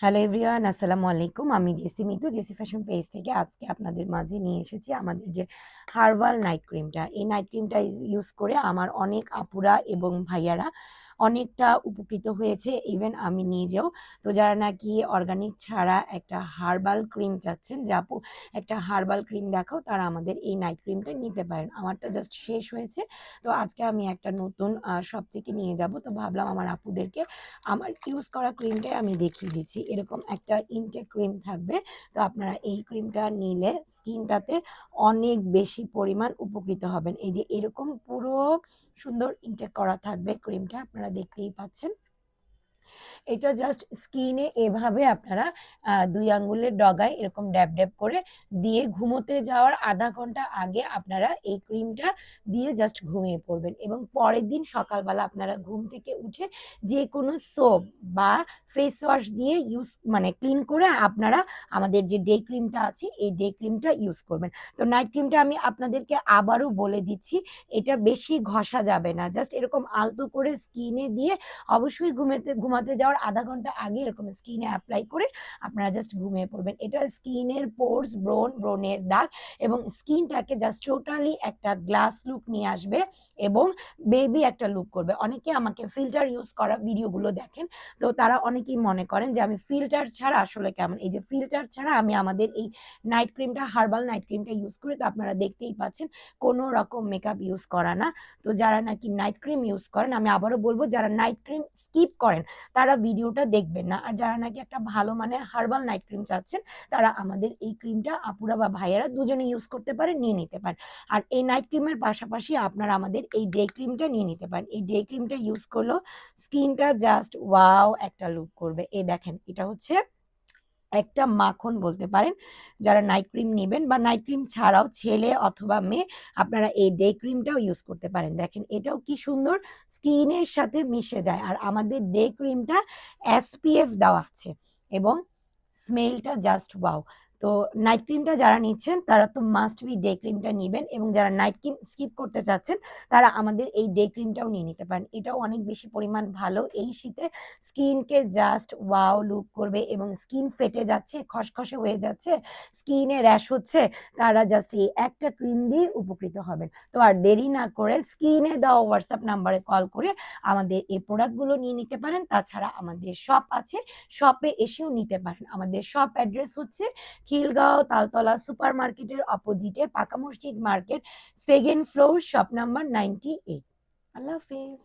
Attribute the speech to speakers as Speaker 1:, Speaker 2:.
Speaker 1: Hello everyone, আসসালামু আলাইকুম। আমি জেসি মিতু, জেসি ফ্যাশন পেজ থেকে আজকে আপনাদের মাঝে নিয়ে এসেছি আমাদের যে হার্বাল নাইট ক্রিমটা। এই নাইট ক্রিমটা ইউজ করে আমার অনেক আপুরা এবং ভাইয়ারা অনেকটা উপকৃত হয়েছে, ইভেন আমি নিজেও। তো যারা নাকি অর্গানিক ছাড়া একটা হার্বাল ক্রিম চাচ্ছেন যে আপু একটা হার্বাল ক্রিম দেখাও, তারা আমাদের এই নাইট ক্রিমটা নিতে পারেন। আমারটা জাস্ট শেষ হয়েছে, তো আজকে আমি একটা নতুন শপ থেকে নিয়ে যাব। তো ভাবলাম আমার আপুদেরকে আমার ইউজ করা ক্রিমটাই আমি দেখিয়ে দিচ্ছি। এরকম একটা ইনটেক ক্রিম থাকবে। তো আপনারা এই ক্রিমটা নিলে স্কিনটাতে অনেক বেশি পরিমাণ উপকৃত হবেন। এই যে এরকম পুরো সুন্দর ইনটেক করা থাকবে ক্রিমটা, আপনারা দেখতেই পাচ্ছেন। এটা জাস্ট স্কিনে এভাবে আপনারা ২ আঙ্গুলের ডগায় এরকম ড্যাব, ড্যাব করে দিয়ে ঘুমোতে যাওয়ার আধা ঘন্টা আগে আপনারা এই ক্রিমটা দিয়ে জাস্ট ঘুমিয়ে পড়বেন এবং পরের দিন সকালবেলা আপনারা ঘুম থেকে উঠে যেকোনো সোপ বা ফেস ওয়াশ দিয়ে মানে ক্লিন করে আপনারা আমাদের যে ডে ক্রিমটা আছে, এই ডে ক্রিমটা ইউজ করবেন। তো নাইট ক্রিমটা আমি আপনাদেরকে আবারও বলে দিচ্ছি, এটা বেশি ঘষা যাবে না। জাস্ট এরকম আলতো করে স্কিনে দিয়ে অবশ্যই ঘুমাতে যাওয়ার আধা ঘন্টা আগে এরকম স্কিনে অ্যাপ্লাই করে আপনারা জাস্ট ঘুমিয়ে পড়বেন। এটা স্কিনের পোর্স, ব্রণের দাগ এবং স্কিনটাকে জাস্ট টোটালি একটা গ্লাস লুক নিয়ে আসবে এবং বেবি একটা লুক করবে। অনেকে আমাকে ফিল্টার ইউজ করা ভিডিওগুলো দেখেন, তো তারা অনেকেই মনে করেন যে আমি ফিল্টার ছাড়া আসলে কেমন। এই যে ফিল্টার ছাড়া আমি আমাদের এই নাইট ক্রিমটা, হার্বাল নাইট ক্রিমটা ইউজ করি। তো আপনারা দেখতেই পাচ্ছেন কোনো রকম মেকআপ ইউজ করা না। তো যারা নাকি নাইট ক্রিম ইউজ করেন, আমি আবারও বলবো, যারা নাইট ক্রিম স্কিপ করেন তারা ভিডিওটা দেখবেন না। আর যারা নাকি একটা ভালো মানের হার্বাল নাইট ক্রিম চাচ্ছেন, তারা আমাদের এই ক্রিমটা আপুরা বা ভাইয়ারা দুজনে ইউজ করতে পারেন, নিয়ে নিতে পারেন। আর এই নাইট ক্রিমের পাশাপাশি আপনারা আমাদের এই ডে ক্রিমটা নিয়ে নিতে পারেন। এই ডে ক্রিমটা ইউজ করলেও স্কিনটা জাস্ট ওয়াও একটা লুক করবে। এই দেখেন, এটা হচ্ছে একটা মাখন বলতে পারেন। যারা নাইট ক্রিম নেবেন বা নাইট ক্রিম ছাড়াও ছেলে অথবা মেয়ে, আপনারা এই ডে ক্রিমটাও ইউজ করতে পারেন। দেখেন এটাও কি সুন্দর স্কিনের সাথে মিশে যায়। আর আমাদের ডে ক্রিমটা এসপিএফ দেওয়া আছে এবং স্মেলটা জাস্ট ওয়াও। তো নাইট ক্রিমটা যারা নিচ্ছেন তারা তো মাস্ট বি ডে ক্রিমটা নিবেন, এবং যারা নাইট ক্রিম স্কিপ করতে চাচ্ছেন তারা আমাদের এই ডে ক্রিমটাও নিয়ে নিতে পারেন। এটাও অনেক বেশি পরিমাণ ভালো। এই শীতে স্কিনকে জাস্ট ওয়াও লুক করবে এবং স্কিন ফেটে যাচ্ছে, খসখসে হয়ে যাচ্ছে, স্কিনে র্যাশ হচ্ছে, তারা জাস্ট এই একটা ক্রিম দিয়ে উপকৃত হবেন। তো আর দেরি না করে স্ক্রিনে দেওয়া হোয়াটসঅ্যাপ নাম্বারে কল করে আমাদের এই প্রোডাক্টগুলো নিয়ে নিতে পারেন। তাছাড়া আমাদের শপ আছে, শপে এসেও নিতে পারেন। আমাদের শপ অ্যাড্রেস হচ্ছে খিলগাঁও তালতলা সুপার মার্কেটের অপোজিটে পাকা মসজিদ market, second floor, shop number 98। আল্লাহ হাফেজ।